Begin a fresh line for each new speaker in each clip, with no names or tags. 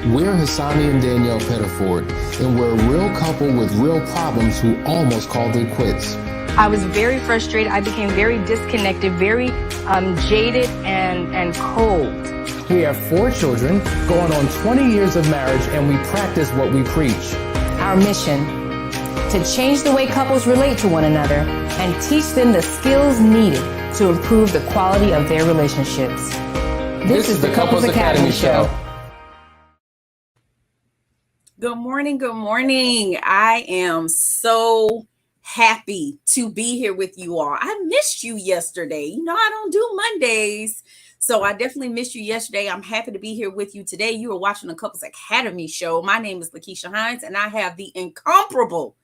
We're Hassani and Danielle Pettiford, and we're a real couple with real problems who almost called it quits.
I was very frustrated. I became very disconnected, very jaded and cold.
We have 4 children, going on 20 years of marriage, and we practice what we preach.
Our mission, to change the way couples relate to one another and teach them the skills needed to improve the quality of their relationships. This is the Couples Academy Show.
Good morning. Good morning. I am so happy to be here with you all. I missed you yesterday. You know, I don't do Mondays, so I definitely missed you yesterday. I'm happy to be here with you today. You are watching the Couples Academy Show. My name is Lakeisha Hines, and I have the incomparable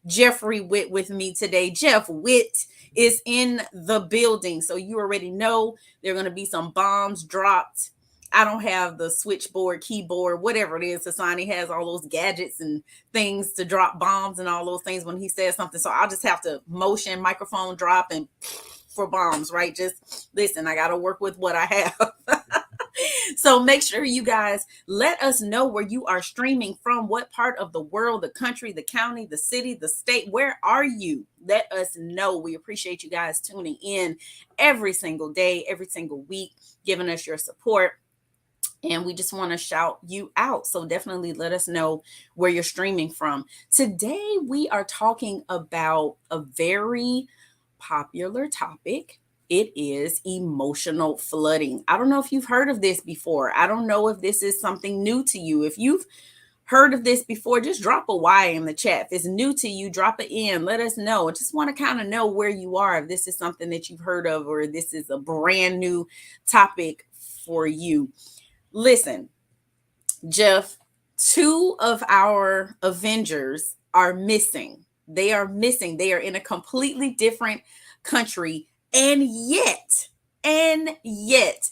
Jeffrey Witt with me today. Jeff Witt is in the building, so you already know there are going to be some bombs dropped. I don't have the switchboard, keyboard, whatever it is. Hassani has all those gadgets and things to drop bombs and all those things when he says something. So I'll just have to motion, microphone drop, and for bombs, right? Just listen, I got to work with what I have. So make sure you guys let us know where you are streaming from, what part of the world, the country, the county, the city, the state. Where are you? Let us know. We appreciate you guys tuning in every single day, every single week, giving us your support. And we just want to shout you out. So definitely let us know where you're streaming from. Today, we are talking about a very popular topic. It is emotional flooding. I don't know if you've heard of this before. I don't know if this is something new to you. If you've heard of this before, just drop a Y in the chat. If it's new to you, drop it in. Let us know. I just want to kind of know where you are, if this is something that you've heard of or this is a brand new topic for you. Listen, Jeff, 2 of our Avengers are missing. They are missing. They are in a completely different country. And yet,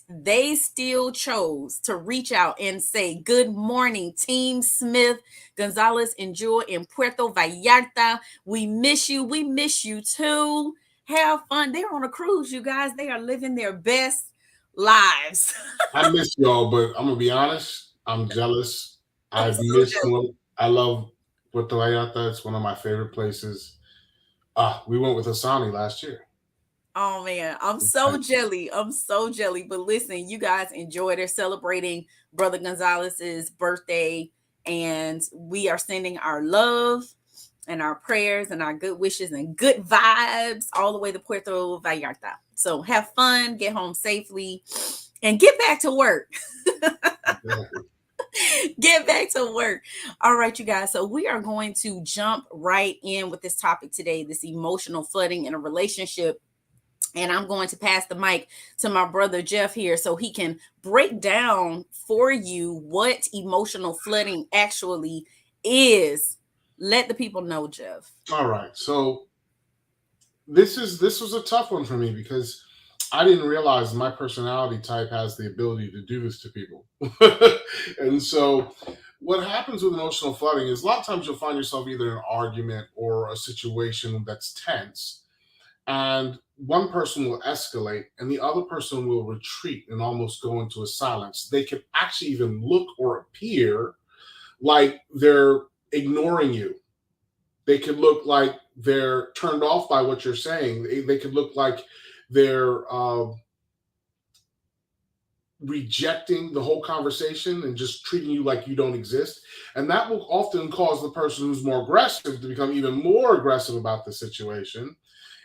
they still chose to reach out and say, good morning, Team Smith, Gonzalez and Jewel in Puerto Vallarta. We miss you. We miss you too. Have fun. They're on a cruise, you guys. They are living their best lives.
I miss y'all, but I'm gonna be honest. I'm jealous. I've missed one. I love Puerto Vallarta. It's one of my favorite places. We went with Hassani last year.
Oh man, I'm so jelly. But listen, you guys enjoy. They're celebrating Brother Gonzalez's birthday, and we are sending our love and our prayers and our good wishes and good vibes all the way to Puerto Vallarta. So have fun, get home safely, and get back to work. Get back to work. All right, you guys. So we are going to jump right in with this topic today, this emotional flooding in a relationship. And I'm going to pass the mic to my brother Jeff here so he can break down for you what emotional flooding actually is. Let the people know, Jeff.
All right. So this was a tough one for me because I didn't realize my personality type has the ability to do this to people. And so what happens with emotional flooding is a lot of times you'll find yourself either in an argument or a situation that's tense, and one person will escalate and the other person will retreat and almost go into a silence. They can actually even look or appear like they're ignoring you. They could look like they're turned off by what you're saying. They could look like they're rejecting the whole conversation and just treating you like you don't exist. And that will often cause the person who's more aggressive to become even more aggressive about the situation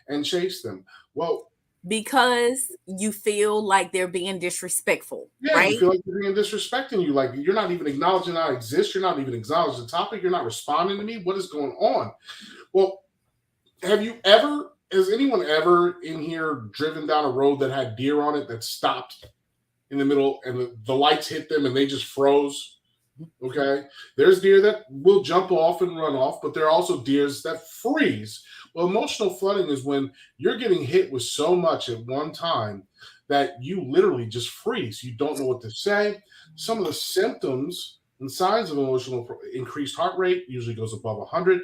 and chase them. Well,
because you feel like they're being disrespectful,
yeah,
right?
You feel like they're being disrespecting you. Like you're not even acknowledging I exist. You're not even acknowledging the topic. You're not responding to me. What is going on? Well, has anyone ever in here driven down a road that had deer on it that stopped in the middle and the lights hit them and they just froze? Okay. There's deer that will jump off and run off, but there are also deers that freeze. Well, emotional flooding is when you're getting hit with so much at one time that you literally just freeze. You don't know what to say. Some of the symptoms and signs of increased heart rate usually goes above 100,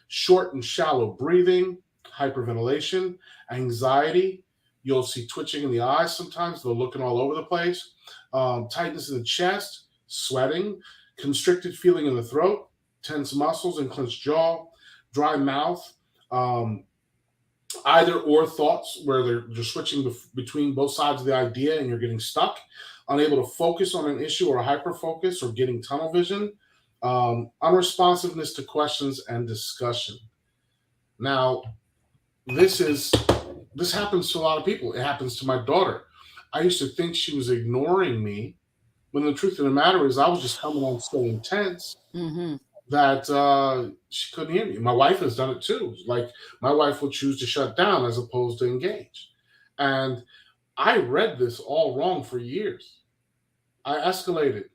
short and shallow breathing, hyperventilation, anxiety. You'll see twitching in the eyes sometimes. They're looking all over the place. Tightness in the chest, sweating, constricted feeling in the throat, tense muscles and clenched jaw, dry mouth, either or thoughts where they're switching between both sides of the idea and you're getting stuck, unable to focus on an issue or hyper focus or getting tunnel vision, unresponsiveness to questions and discussion. Now, this happens to a lot of people. It happens to my daughter. I used to think she was ignoring me, when the truth of the matter is I was just coming on so intense that she couldn't hear me. My wife has done it too. Like, my wife will choose to shut down as opposed to engage. And I read this all wrong for years. I escalated.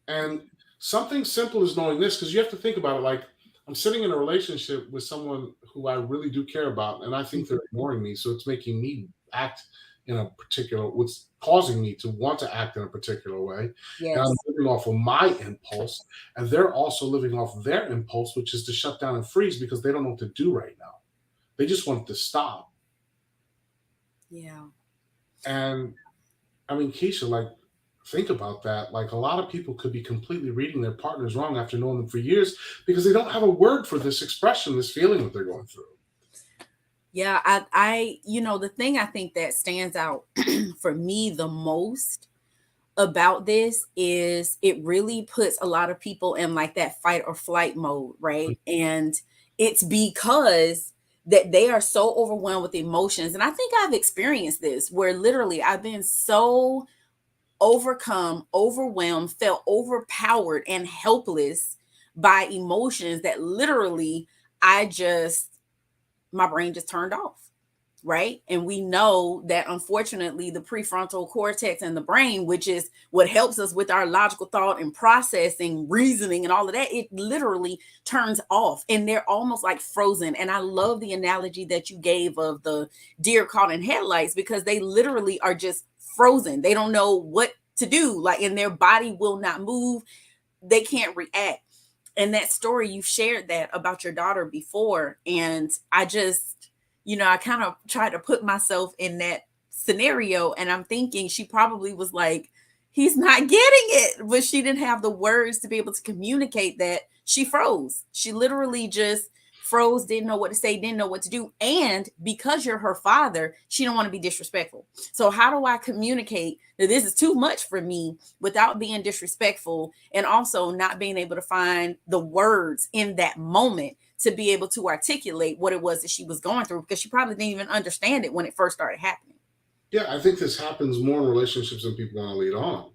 And something simple is knowing this, because you have to think about it. Like, I'm sitting in a relationship with someone who I really do care about, and I think they're ignoring me. So it's making me act in a particular, what's causing me to want to act in a particular way.
Yes.
And I'm living off of my impulse, and they're also living off their impulse, which is to shut down and freeze because they don't know what to do right now. They just want to stop.
Yeah.
And I mean, Keisha, like, think about that. Like, a lot of people could be completely reading their partners wrong after knowing them for years because they don't have a word for this expression, this feeling that they're going through.
Yeah, I the thing I think that stands out for me the most about this is it really puts a lot of people in like that fight or flight mode, right? And it's because that they are so overwhelmed with emotions. And I think I've experienced this where literally I've been so overcome, overwhelmed, felt overpowered and helpless by emotions that literally my brain just turned off, right? And we know that unfortunately the prefrontal cortex and the brain, which is what helps us with our logical thought and processing, reasoning and all of that, it literally turns off and they're almost like frozen. And I love the analogy that you gave of the deer caught in headlights, because they literally are just frozen. They don't know what to do, like, and their body will not move. They can't react. And that story, you shared that about your daughter before. And I just, I kind of tried to put myself in that scenario. And I'm thinking she probably was like, he's not getting it. But she didn't have the words to be able to communicate that. She froze. She literally just froze, didn't know what to say, didn't know what to do. And because you're her father, she don't want to be disrespectful. So how do I communicate that this is too much for me without being disrespectful, and also not being able to find the words in that moment to be able to articulate what it was that she was going through, because she probably didn't even understand it when it first started happening.
Yeah, I think this happens more in relationships than people want to lead on,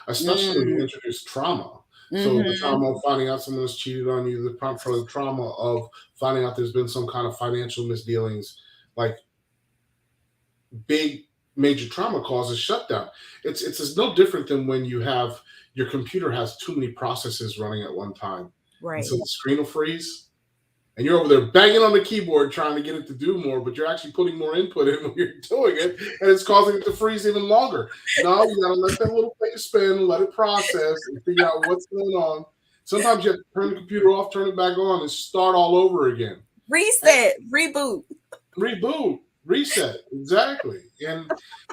especially when you introduce trauma. So the trauma of finding out someone has cheated on you, the trauma of finding out there's been some kind of financial misdealings, like big major trauma causes shutdown. It's no different than when you have your computer has too many processes running at one time.
Right.
And so the screen will freeze. And you're over there banging on the keyboard trying to get it to do more, but you're actually putting more input in when you're doing it, and it's causing it to freeze even longer. No, you gotta let that little thing spin, let it process, and figure out what's going on. Sometimes you have to turn the computer off, turn it back on, and start all over again.
Reset, reboot,
reset. Exactly. And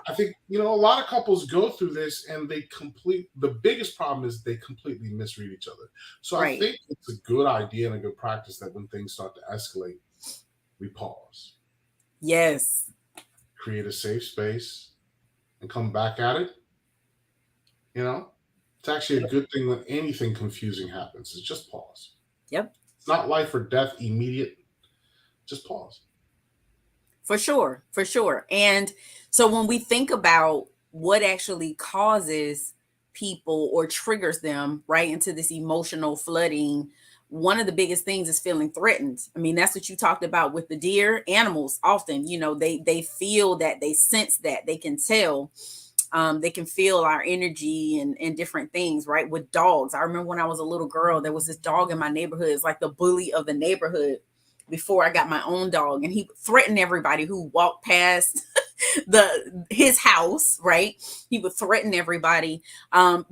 I think, a lot of couples go through this and the biggest problem is they completely misread each other. So
right.
I think it's a good idea and a good practice that when things start to escalate, we pause.
Yes.
Create a safe space and come back at it. It's actually a good thing when anything confusing happens. Is just pause.
Yep.
It's not life or death immediate. Just pause.
For sure. And so when we think about what actually causes people or triggers them right into this emotional flooding, one of the biggest things is feeling threatened. I mean, that's what you talked about with the deer. Animals often, they feel that, they sense that, they can tell. They can feel our energy and different things, right? With dogs. I remember when I was a little girl, there was this dog in my neighborhood. It's like the bully of the neighborhood before I got my own dog. And he threatened everybody who walked past his house, right? He would threaten everybody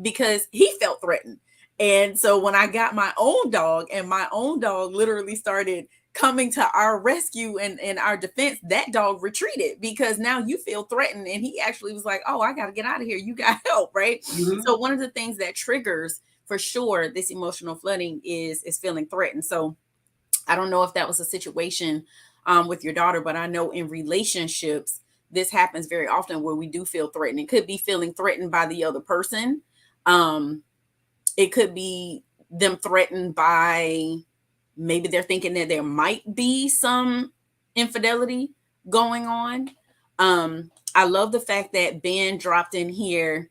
because he felt threatened. And so when I got my own dog, and my own dog literally started coming to our rescue and our defense, that dog retreated because now you feel threatened. And he actually was like, oh, I got to get out of here. You got help, right?
Mhm.
So one of the things that triggers for sure this emotional flooding is feeling threatened. So I don't know if that was a situation with your daughter, but I know in relationships, this happens very often where we do feel threatened. It could be feeling threatened by the other person. It could be them threatened by, maybe they're thinking that there might be some infidelity going on. I love the fact that Ben dropped in here,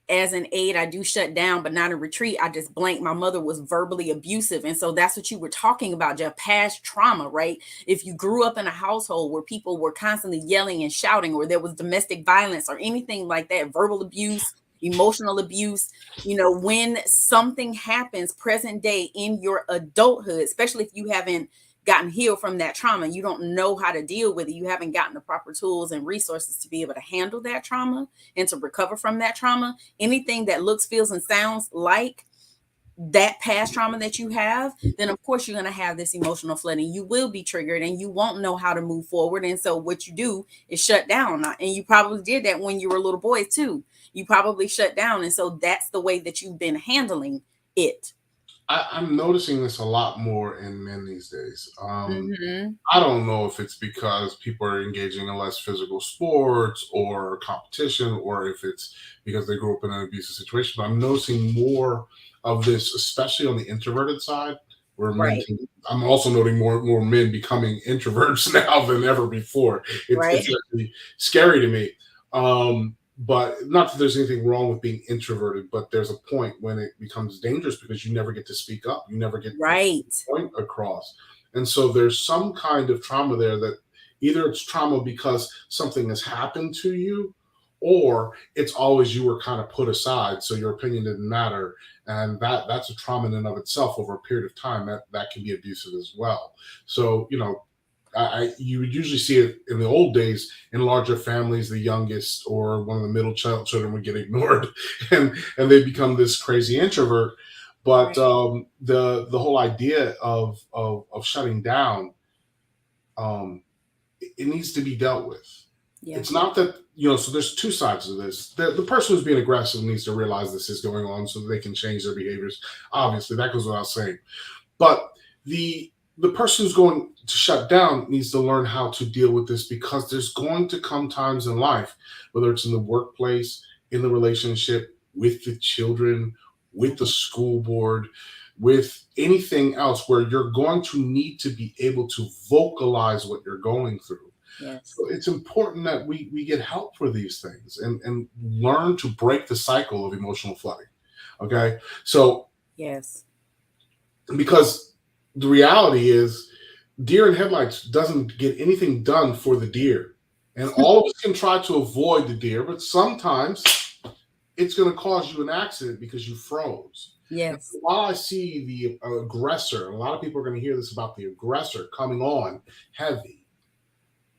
as an aid, I do shut down, but not a retreat. I just blank. My mother was verbally abusive. And so that's what you were talking about, Jeff, past trauma, right? If you grew up in a household where people were constantly yelling and shouting, or there was domestic violence or anything like that, verbal abuse, emotional abuse, when something happens present day in your adulthood, especially if you haven't gotten healed from that trauma, you don't know how to deal with it, you haven't gotten the proper tools and resources to be able to handle that trauma and to recover from that trauma, anything that looks, feels, and sounds like that past trauma that you have, then of course you're going to have this emotional flooding. You will be triggered and you won't know how to move forward. And so what you do is shut down. And you probably did that when you were little boys too. You probably shut down. And so that's the way that you've been handling it.
I'm noticing this a lot more in men these days.
Mm-hmm.
I don't know if it's because people are engaging in less physical sports or competition, or if it's because they grew up in an abusive situation. But I'm noticing more of this, especially on the introverted side, where men.
Right.
I'm also noting more men becoming introverts now than ever before.
Right.
It's actually scary to me. But not that there's anything wrong with being introverted, but there's a point when it becomes dangerous because you never get to speak up. You never get
Right.
the point across. And so there's some kind of trauma there that either it's trauma because something has happened to you, or it's always you were kind of put aside, so your opinion didn't matter. And that's a trauma in and of itself over a period of time that can be abusive as well. So, you would usually see it in the old days in larger families. The youngest or one of the middle children would get ignored, and they become this crazy introvert. But the whole idea of shutting down, it needs to be dealt with.
Yeah.
It's not that, so there's two sides of this. The person who's being aggressive needs to realize this is going on so that they can change their behaviors. Obviously, that goes without saying. But the person who's going to shut down needs to learn how to deal with this, because there's going to come times in life, whether it's in the workplace, in the relationship, with the children, with the school board, with anything else, where you're going to need to be able to vocalize what you're going through.
Yes.
So it's important that we get help for these things and learn to break the cycle of emotional flooding. Okay. So,
yes,
because the reality is, deer in headlights doesn't get anything done for the deer. And all of us can try to avoid the deer, but sometimes it's going to cause you an accident because you froze.
yes,
And while I see the aggressor, a lot of people are going to hear this about the aggressor coming on heavy,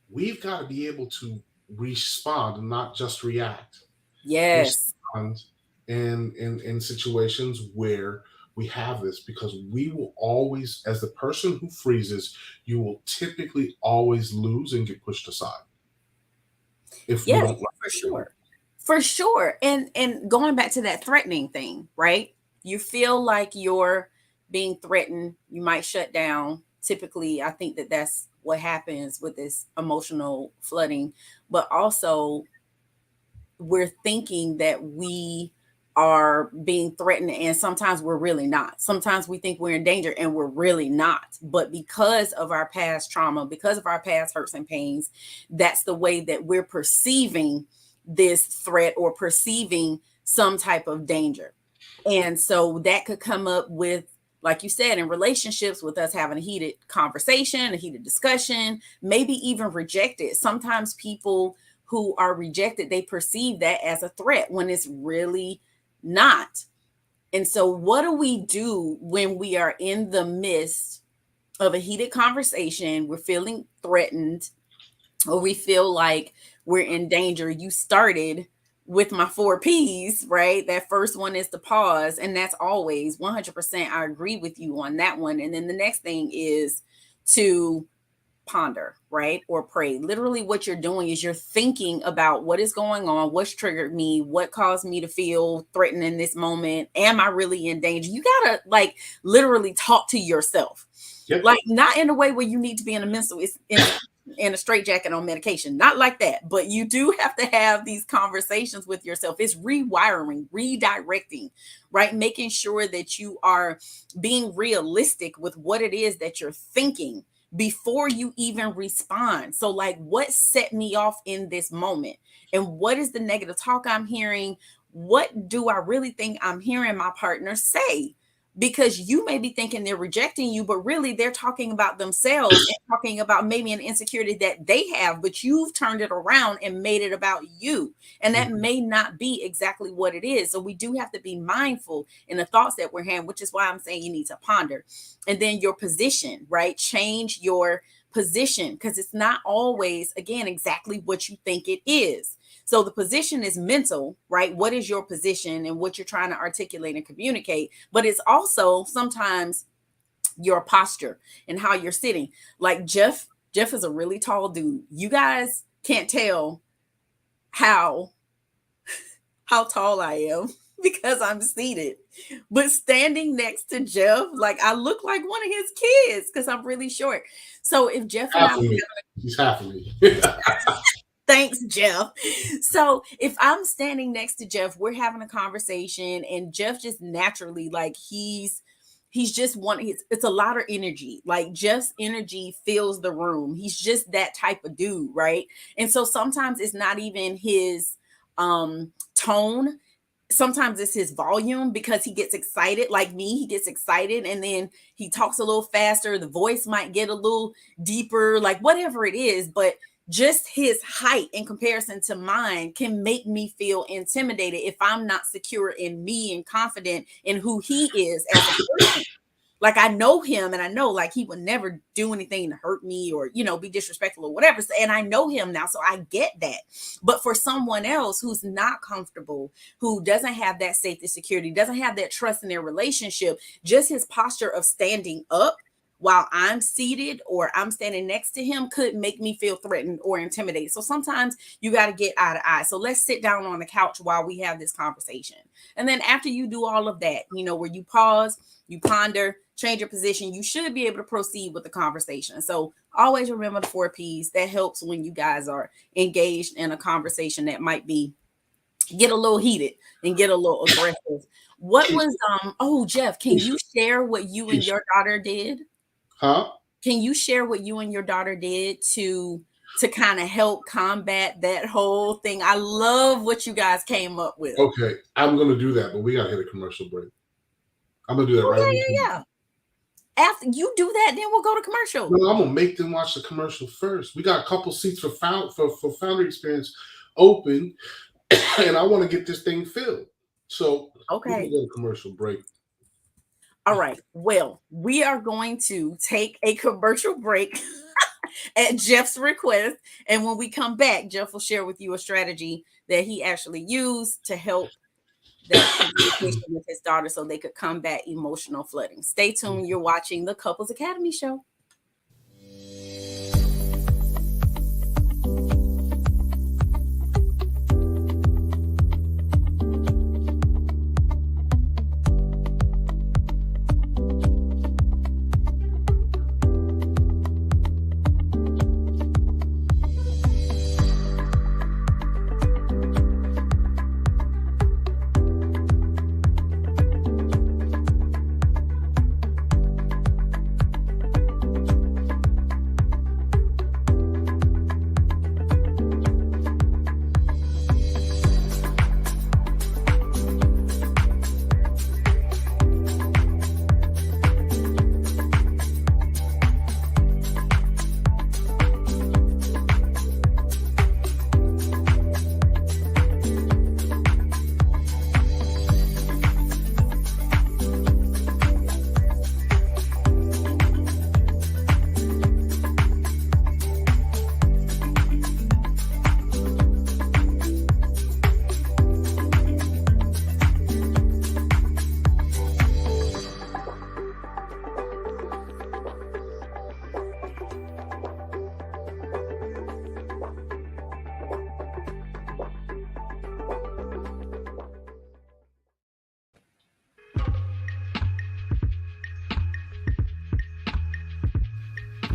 we've got to be able to respond and not just react.
yes,
Respond in situations where we have this, because we will always, as the person who freezes, you will typically always lose and get pushed aside if we
yes,
don't.
for sure. For sure. And going back to that threatening thing, right? You feel like you're being threatened, you might shut down. Typically, I think that that's what happens with this emotional flooding, but also we're thinking that we are being threatened, and sometimes we're really not. Sometimes we think we're in danger and we're really not. But because of our past trauma, because of our past hurts and pains, that's the way that we're perceiving this threat or perceiving some type of danger. And so that could come up with, like you said, in relationships, with us having a heated conversation, a heated discussion, maybe even rejected. Sometimes people who are rejected, they perceive that as a threat when it's really not. And so what do we do when we are in the midst of a heated conversation, we're feeling threatened, or we feel like we're in danger? You started with my 4 P's, right? That first one is to pause. And that's always 100%. I agree with you on that one. And then the next thing is to ponder, right? Or pray. Literally what you're doing is you're thinking about what is going on, what's triggered me, what caused me to feel threatened in this moment. Am I really in danger? You gotta like literally talk to yourself.
Yep.
Like not in a way where you need to be in a mental in a straitjacket on medication, not like that, but you do have to have these conversations with yourself. It's rewiring, redirecting, right? Making sure that you are being realistic with what it is that you're thinking before you even respond. So like what set me off in this moment, and what is the negative talk I'm hearing? What do I really think I'm hearing my partner say? Because you may be thinking they're rejecting you, but really they're talking about themselves and talking about maybe an insecurity that they have, but you've turned it around and made it about you. And that may not be exactly what it is. So we do have to be mindful in the thoughts that we're having, which is why I'm saying you need to ponder. And then your position, right? Change your position, because it's not always, again, exactly what you think it is. So the position is mental, right? What is your position and what you're trying to articulate and communicate? But it's also sometimes your posture and how you're sitting. Like Jeff is a really tall dude. You guys can't tell how tall I am because I'm seated. But standing next to Jeff, like I look like one of his kids because I'm really short. So if Jeff and I,
he's half of me.
Thanks, Jeff. So if I'm standing next to Jeff, we're having a conversation, and Jeff just naturally, like he's just it's a lot of energy. Like Jeff's energy fills the room. He's just that type of dude, right? And so sometimes it's not even his tone. Sometimes it's his volume, because he gets excited like me. He gets excited and then he talks a little faster. The voice might get a little deeper, like whatever it is, but just his height in comparison to mine can make me feel intimidated if I'm not secure in me and confident in who he is as a person. Like I know him, and I know like he would never do anything to hurt me or, you know, be disrespectful or whatever. And I know him now, so I get that. But for someone else who's not comfortable, who doesn't have that safety, security, doesn't have that trust in their relationship, just his posture of standing up while I'm seated or I'm standing next to him could make me feel threatened or intimidated. So sometimes you got to get eye to eye. So let's sit down on the couch while we have this conversation. And then after you do all of that, you know, where you pause, you ponder, change your position, you should be able to proceed with the conversation. So always remember the 4 P's. That helps when you guys are engaged in a conversation that might be get a little heated and get a little aggressive. What was Jeff, can you share what you and your daughter did?
Huh?
Can you share what you and your daughter did to kind of help combat that whole thing? I love what you guys came up with.
Okay, I'm going to do that, but we got to hit a commercial break. I'm going to do that right now.
Yeah. After you do that, then we'll go to commercial.
No, I'm going to make them watch the commercial first. We got a couple seats for Foundry Experience open, and I want to get this thing filled. So
okay,
we can go to commercial break.
All right. Well, we are going to take a commercial break at Jeff's request. And when we come back, Jeff will share with you a strategy that he actually used to help that communication with his daughter so they could combat emotional flooding. Stay tuned. You're watching the Couples Academy Show.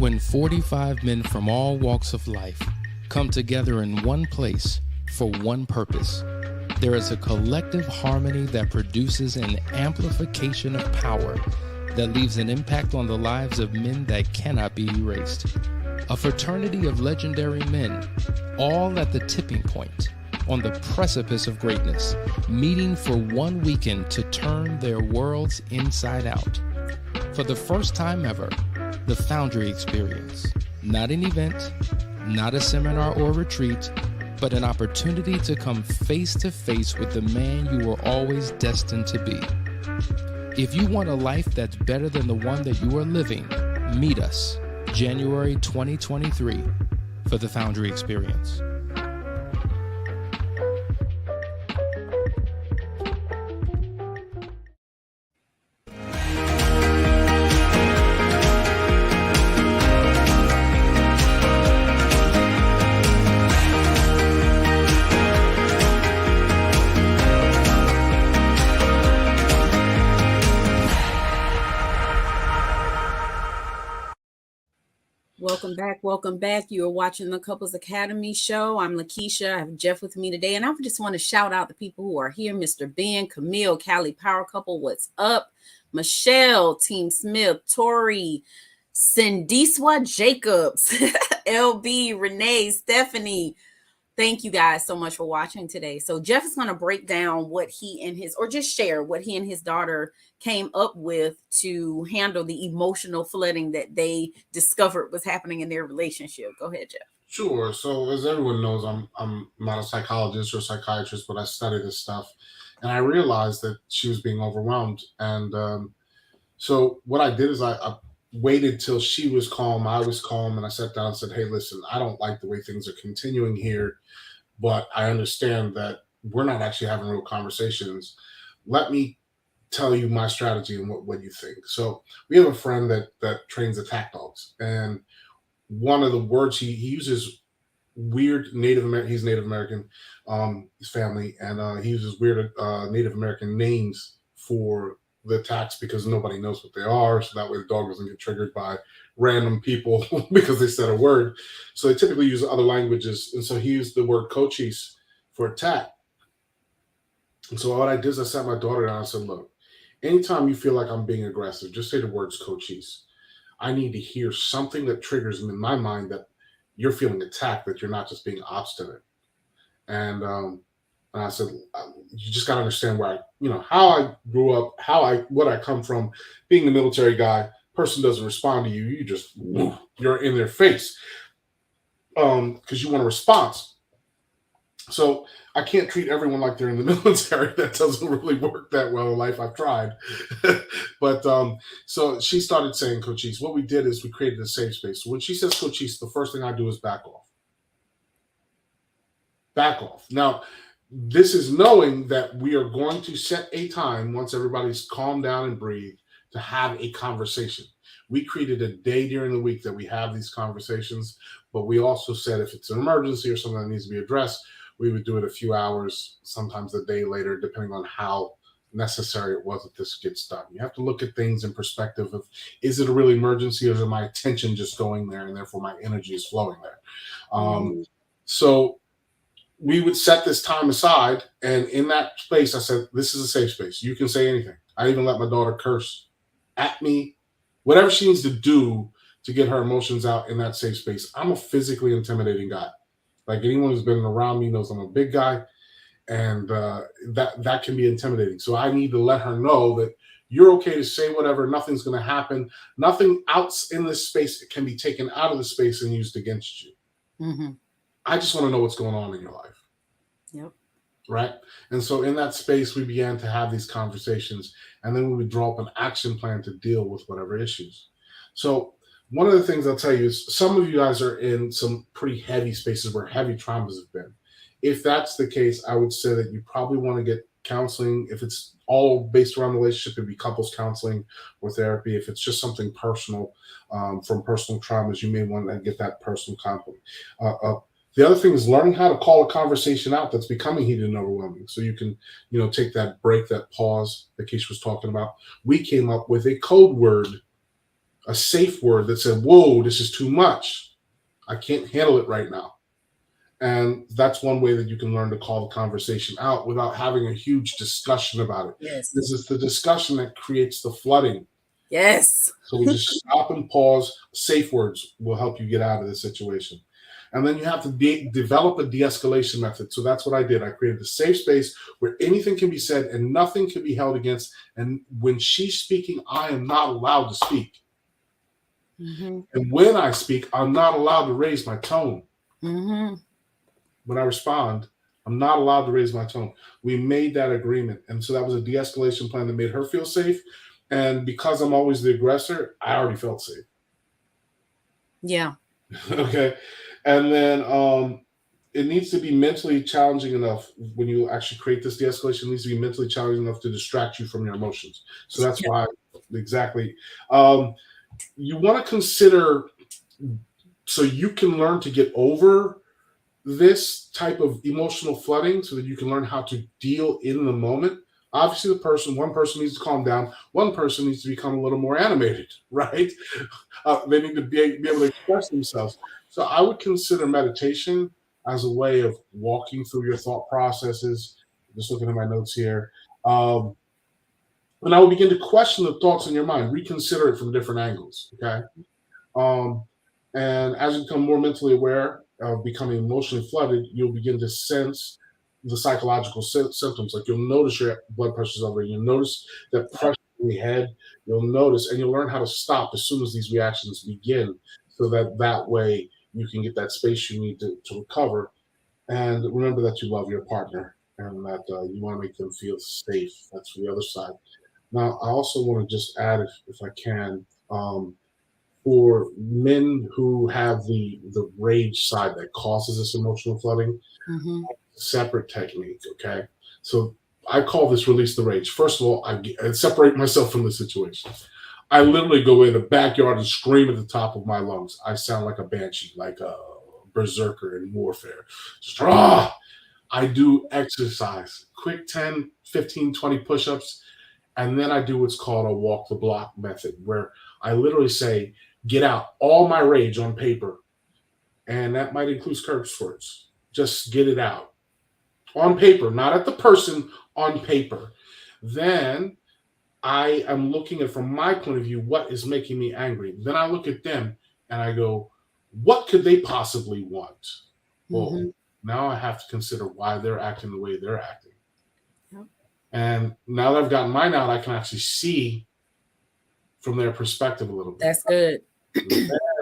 When 45 men from all walks of life come together in one place for one purpose, there is a collective harmony that produces an amplification of power that leaves an impact on the lives of men that cannot be erased. A fraternity of legendary men, all at the tipping point, on the precipice of greatness, meeting for one weekend to turn their worlds inside out. For the first time ever, the Foundry experience. Not an event, not a seminar or retreat, but an opportunity to come face to face with the man you were always destined to be. If you want a life that's better than the one that you are living, meet us January 2023 for the Foundry experience.
Welcome back. You are watching the Couples Academy show. I'm Lakeisha. I have Jeff with me today, and I just want to shout out the people who are here. Mr. Ben, Camille, Callie, Power Couple, what's up? Michelle, Team Smith, Tori, Cindiswa Jacobs, LB, Renee, Stephanie. Thank you guys so much for watching today. So Jeff is going to break down what he and his, or just share what he and his daughter came up with to handle the emotional flooding that they discovered was happening in their relationship. Go ahead, Jeff.
Sure. So as everyone knows, I'm not a psychologist or psychiatrist, but I study this stuff. And I realized that she was being overwhelmed. And so what I did is I waited till she was calm, I was calm, and I sat down and said, hey, listen, I don't like the way things are continuing here, but I understand that we're not actually having real conversations. Let me tell you my strategy and what you think. So we have a friend that trains attack dogs, and one of the words he uses weird Native American, he's Native American, his family, and he uses weird Native American names for the attacks because nobody knows what they are. So that way the dog doesn't get triggered by random people because they said a word. So they typically use other languages. And so he used the word cochise for attack. And so what I did is I sat my daughter down and I said, look, anytime you feel like I'm being aggressive, just say the words cochise. I need to hear something that triggers in my mind that you're feeling attacked, that you're not just being obstinate. And I said, you just got to understand where how I grew up, what I come from, being the military guy. Person doesn't respond to you, you're in their face because you want a response. So I can't treat everyone like they're in the military. That doesn't really work that well in life. I've tried. But so she started saying cochise. What we did is we created a safe space. So when she says cochise, the first thing I do is back off. Back off. Now, this is knowing that we are going to set a time once everybody's calmed down and breathed to have a conversation. We created a day during the week that we have these conversations, but we also said if it's an emergency or something that needs to be addressed, we would do it a few hours, sometimes a day later, depending on how necessary it was that this gets done. You have to look at things in perspective of, is it a real emergency or is my attention just going there and therefore my energy is flowing there? So we would set this time aside, and in that space, I said, this is a safe space. You can say anything. I even let my daughter curse at me, whatever she needs to do to get her emotions out in that safe space. I'm a physically intimidating guy. Like anyone who's been around me knows I'm a big guy, and that can be intimidating. So I need to let her know that you're okay to say whatever. Nothing's going to happen. Nothing else in this space can be taken out of the space and used against you. Mm-hmm. I just want to know what's going on in your life.
Yep.
Right. And so in that space, we began to have these conversations, and then we would draw up an action plan to deal with whatever issues. So one of the things I'll tell you is some of you guys are in some pretty heavy spaces where heavy traumas have been. If that's the case, I would say that you probably want to get counseling. If it's all based around the relationship, it'd be couples counseling or therapy. If it's just something personal from personal traumas, you may want to get that personal counseling. The other thing is learning how to call a conversation out that's becoming heated and overwhelming. So you can, take that break, that pause that Keisha was talking about. We came up with a code word a safe word that said, whoa, this is too much. I can't handle it right now. And that's one way that you can learn to call the conversation out without having a huge discussion about it.
Yes.
This is the discussion that creates the flooding.
Yes.
So we just stop and pause. Safe words will help you get out of the situation. And then you have to develop a de-escalation method. So that's what I did. I created a safe space where anything can be said and nothing can be held against. And when she's speaking, I am not allowed to speak.
Mm-hmm.
And when I speak, I'm not allowed to raise my tone.
Mm-hmm.
When I respond, I'm not allowed to raise my tone. We made that agreement. And so that was a de-escalation plan that made her feel safe. And because I'm always the aggressor, I already felt safe.
Yeah.
Okay. And then it needs to be mentally challenging enough when you actually create this de-escalation. It needs to be mentally challenging enough to distract you from your emotions. So that's why, exactly. You want to consider, so you can learn to get over this type of emotional flooding so that you can learn how to deal in the moment. Obviously, one person needs to calm down. One person needs to become a little more animated, right? They need to be able to express themselves. So I would consider meditation as a way of walking through your thought processes. Just looking at my notes here. And I would begin to question the thoughts in your mind, reconsider it from different angles, okay? And as you become more mentally aware of becoming emotionally flooded, you'll begin to sense the psychological symptoms. Like you'll notice your blood pressure's elevated. You'll notice that pressure in the head. You'll notice, and you'll learn how to stop as soon as these reactions begin, so that way you can get that space you need to recover. And remember that you love your partner and that you want to make them feel safe. That's the other side. Now, I also want to just add, if I can, for men who have the rage side that causes this emotional flooding,
Mm-hmm.
separate technique, okay? So I call this release the rage. First of all, I separate myself from the situation. I literally go in the backyard and scream at the top of my lungs. I sound like a banshee, like a berserker in warfare. Just, I do exercise, quick 10, 15, 20 push-ups, and then I do what's called a walk the block method, where I literally say, get out all my rage on paper. And that might include curse words. Just get it out on paper, not at the person, on paper. Then I am looking at, from my point of view, what is making me angry. Then I look at them and I go, what could they possibly want? Well, now I have to consider why they're acting the way they're acting. Yep. And now that I've gotten mine out, I can actually see from their perspective a little bit.
That's good.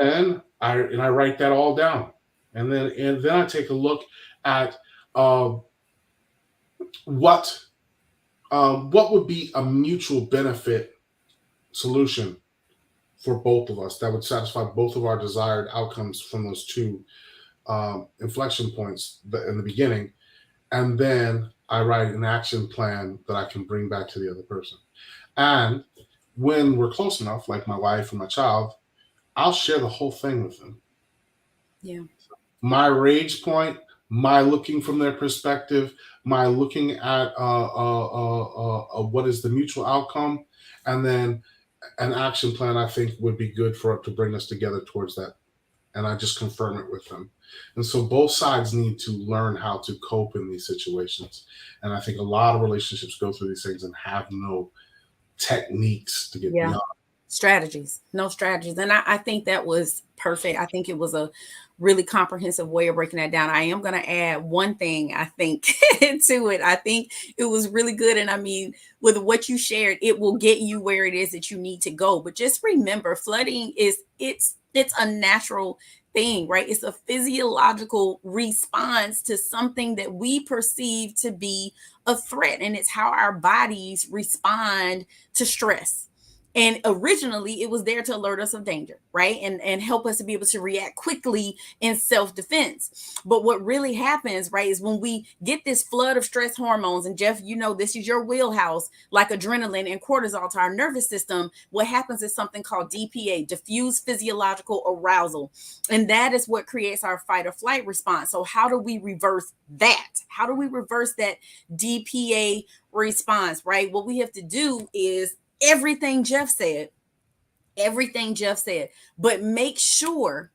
And I write that all down. And then I take a look at what would be a mutual benefit solution for both of us that would satisfy both of our desired outcomes from those two inflection points in the beginning. And then I write an action plan that I can bring back to the other person. And when we're close enough, like my wife and my child, I'll share the whole thing with them.
Yeah.
My rage point, my looking from their perspective, my looking at what is the mutual outcome, and then an action plan I think would be good to bring us together towards that. And I just confirm it with them. And so both sides need to learn how to cope in these situations. And I think a lot of relationships go through these things and have no techniques to get beyond.
No strategies. And I think that was perfect. I think it was a really comprehensive way of breaking that down. I am going to add one thing, I think, to it. I think it was really good. And I mean, with what you shared, it will get you where it is that you need to go. But just remember, flooding it's a natural thing, right? It's a physiological response to something that we perceive to be a threat. And it's how our bodies respond to stress. And originally it was there to alert us of danger, right? And help us to be able to react quickly in self-defense. But what really happens, right, is when we get this flood of stress hormones, and Jeff, you know, this is your wheelhouse, like adrenaline and cortisol to our nervous system, what happens is something called DPA, diffuse physiological arousal. And that is what creates our fight or flight response. So how do we reverse that? How do we reverse that DPA response, right? What we have to do is everything Jeff said, everything Jeff said, but make sure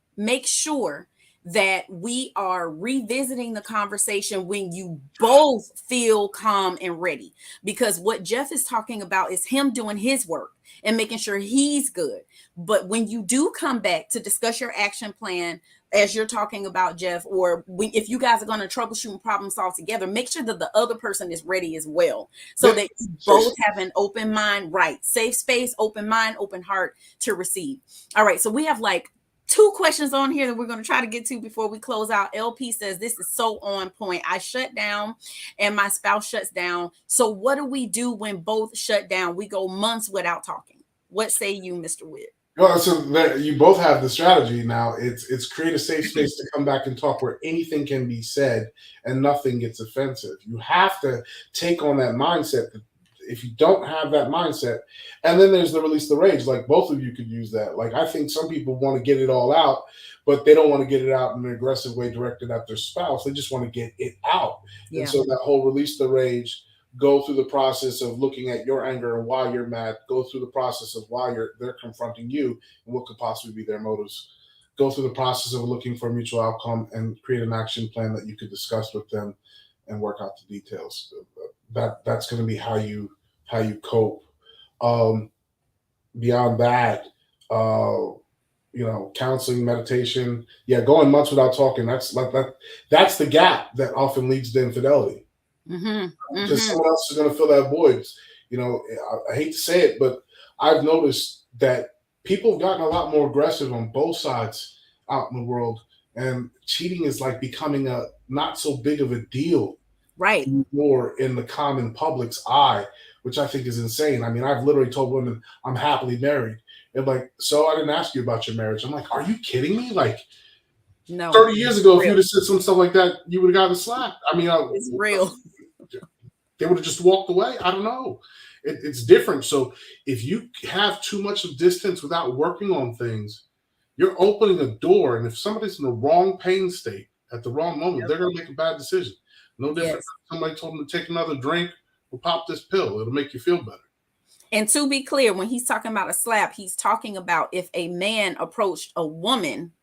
that we are revisiting the conversation when you both feel calm and ready, because what Jeff is talking about is him doing his work and making sure he's good. But when you do come back to discuss your action plan, as you're talking about, Jeff, or if you guys are going to troubleshoot and problem solve together, make sure that the other person is ready as well, so that you both have an open mind, right? Safe space, open mind, open heart to receive. All right, so we have like 2 questions on here that we're going to try to get to before we close out. LP says, this is so on point. I shut down and my spouse shuts down. So what do we do when both shut down? We go months without talking. What say you, Mr. Witt?
Well, so you both have the strategy now. It's create a safe space to come back and talk where anything can be said and nothing gets offensive. You have to take on that mindset. If you don't have that mindset, and then there's the release the rage. Like both of you could use that. Like I think some people want to get it all out, but they don't want to get it out in an aggressive way directed at their spouse. They just want to get it out. Yeah. And so that whole release the rage, go through the process of looking at your anger and why you're mad, go through the process of why they're confronting you and what could possibly be their motives. Go through the process of looking for a mutual outcome and create an action plan that you could discuss with them and work out the details. That's going to be how you cope. Beyond that, counseling, meditation, going months without talking. That's the gap that often leads to infidelity. Because someone else is going to fill that void. I hate to say it, but I've noticed that people have gotten a lot more aggressive on both sides out in the world, and cheating is like becoming a not so big of a deal,
right?
More in the common public's eye, which I think is insane. I mean, I've literally told women I'm happily married, and like, so I didn't ask you about your marriage. I'm like, are you kidding me? Like, no. 30 years ago, if you'd have said some stuff like that, you would have gotten slapped. I mean,
it's real.
They would have just walked away. I don't know. It's different. So if you have too much of distance without working on things, you're opening a door. And if somebody's in the wrong pain state at the wrong moment, they're going to make a bad decision. No different. Yes. Somebody told them to take another drink or pop this pill. It'll make you feel better.
And to be clear, when he's talking about a slap, he's talking about if a man approached a woman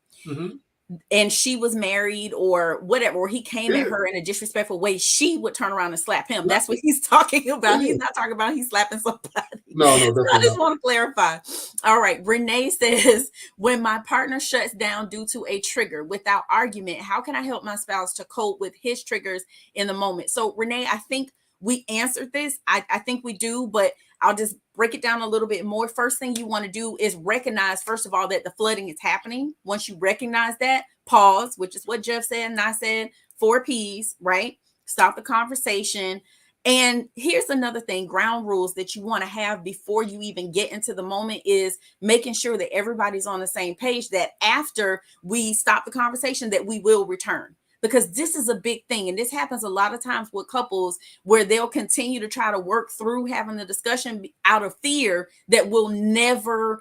and she was married or whatever, or he came at her in a disrespectful way, she would turn around and slap him. That's what he's talking about. He's not talking about he's slapping somebody.
No,
so I just want to clarify. All right. Renee says, when my partner shuts down due to a trigger without argument, how can I help my spouse to cope with his triggers in the moment? So Renee, I think we answered this. I think we do, but I'll just break it down a little bit more. First thing you want to do is recognize, first of all, that the flooding is happening. Once you recognize that, pause, which is what Jeff said and I said, 4 P's, right? Stop the conversation. And here's another thing, ground rules that you want to have before you even get into the moment is making sure that everybody's on the same page, that after we stop the conversation, that we will return. Because this is a big thing. And this happens a lot of times with couples where they'll continue to try to work through having the discussion out of fear that will never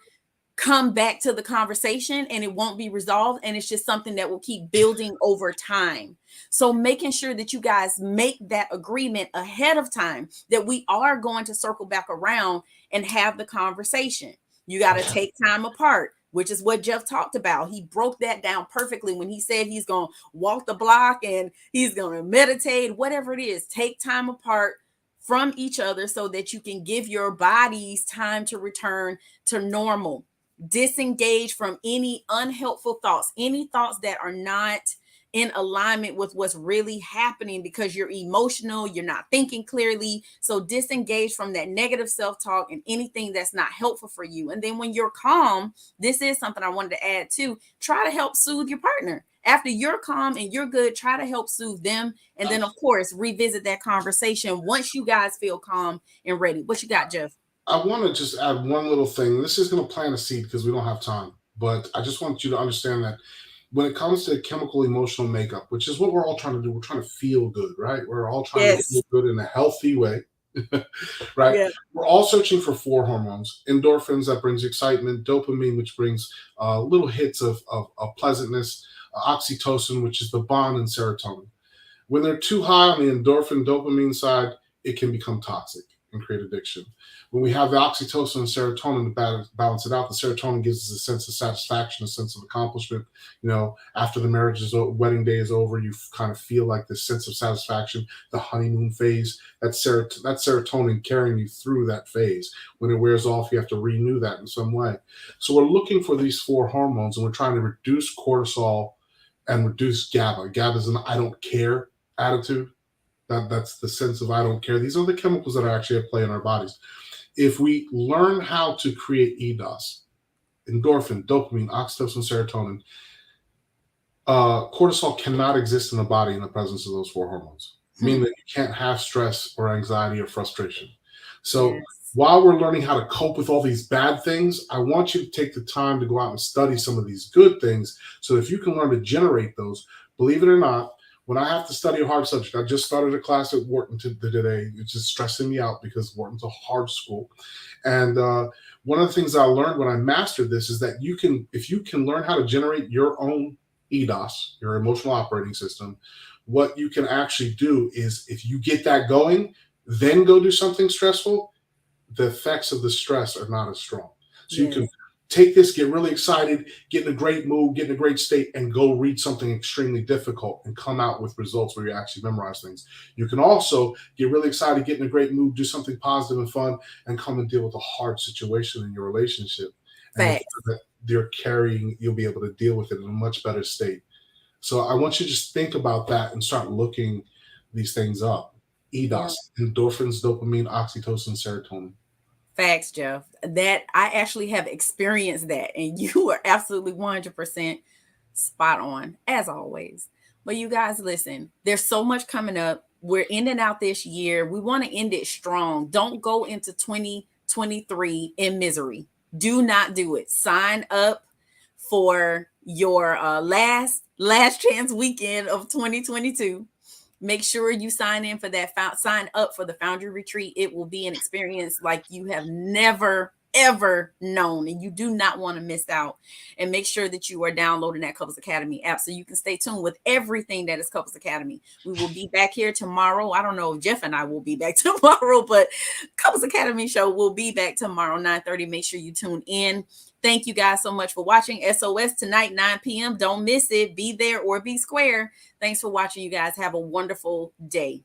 come back to the conversation and it won't be resolved. And it's just something that will keep building over time. So making sure that you guys make that agreement ahead of time that we are going to circle back around and have the conversation. You got to take time apart, which is what Jeff talked about. He broke that down perfectly when he said he's going to walk the block and he's going to meditate, whatever it is. Take time apart from each other so that you can give your bodies time to return to normal. Disengage from any unhelpful thoughts, any thoughts that are not in alignment with what's really happening because you're emotional, you're not thinking clearly. So disengage from that negative self-talk and anything that's not helpful for you. And then when you're calm, this is something I wanted to add too, try to help soothe your partner. After you're calm and you're good, try to help soothe them. And then of course, revisit that conversation once you guys feel calm and ready. What you got, Jeff?
I want to just add one little thing. This is going to plant a seed because we don't have time, but I just want you to understand that when it comes to chemical emotional makeup, which is what we're all trying to do, we're trying to feel good, right? We're all trying to feel good in a healthy way, right? Yeah. We're all searching for 4 hormones: endorphins, that brings excitement; dopamine, which brings little hits of pleasantness; oxytocin, which is the bond; and serotonin. When they're too high on the endorphin, dopamine side, it can become toxic. and create addiction. When we have the oxytocin and serotonin to balance it out, the serotonin gives us a sense of satisfaction, a sense of accomplishment. After the wedding day is over, you kind of feel like this sense of satisfaction, the honeymoon phase, that serotonin carrying you through that phase. When it wears off, you have to renew that in some way. So we're looking for these 4 hormones, and we're trying to reduce cortisol and reduce GABA. GABA is an I don't care attitude. That's the sense of I don't care. These are the chemicals that are actually at play in our bodies. If we learn how to create EDOS, endorphin, dopamine, oxytocin, serotonin, cortisol cannot exist in the body in the presence of those 4 hormones, meaning that you can't have stress or anxiety or frustration. So while we're learning how to cope with all these bad things, I want you to take the time to go out and study some of these good things. So if you can learn to generate those, believe it or not, when I have to study a hard subject, I just started a class at Wharton today. It's just stressing me out because Wharton's a hard school. And one of the things I learned when I mastered this is that if you can learn how to generate your own EDOS, your emotional operating system, what you can actually do is if you get that going, then go do something stressful, the effects of the stress are not as strong. So you can take this, get really excited, get in a great mood, get in a great state, and go read something extremely difficult and come out with results where you actually memorize things. You can also get really excited, get in a great mood, do something positive and fun, and come and deal with a hard situation in your relationship. And you'll be able to deal with it in a much better state. So I want you to just think about that and start looking these things up. EDOS, endorphins, dopamine, oxytocin, serotonin.
Facts, Jeff. That I actually have experienced that, and you are absolutely 100% spot on, as always. But you guys, listen, there's so much coming up. We're ending out this year. We want to end it strong. Don't go into 2023 in misery. Do not do it. Sign up for your last chance weekend of 2022. Make sure you sign in for that. Sign up for the Foundry Retreat. It will be an experience like you have never, ever known, and you do not want to miss out. And make sure that you are downloading that Couples Academy app so you can stay tuned with everything that is Couples Academy. We will be back here tomorrow. I don't know if Jeff and I will be back tomorrow, but Couples Academy show will be back tomorrow, 9:30. Make sure you tune in. Thank you guys so much for watching. SOS tonight, 9 p.m. Don't miss it. Be there or be square. Thanks for watching, you guys. Have a wonderful day.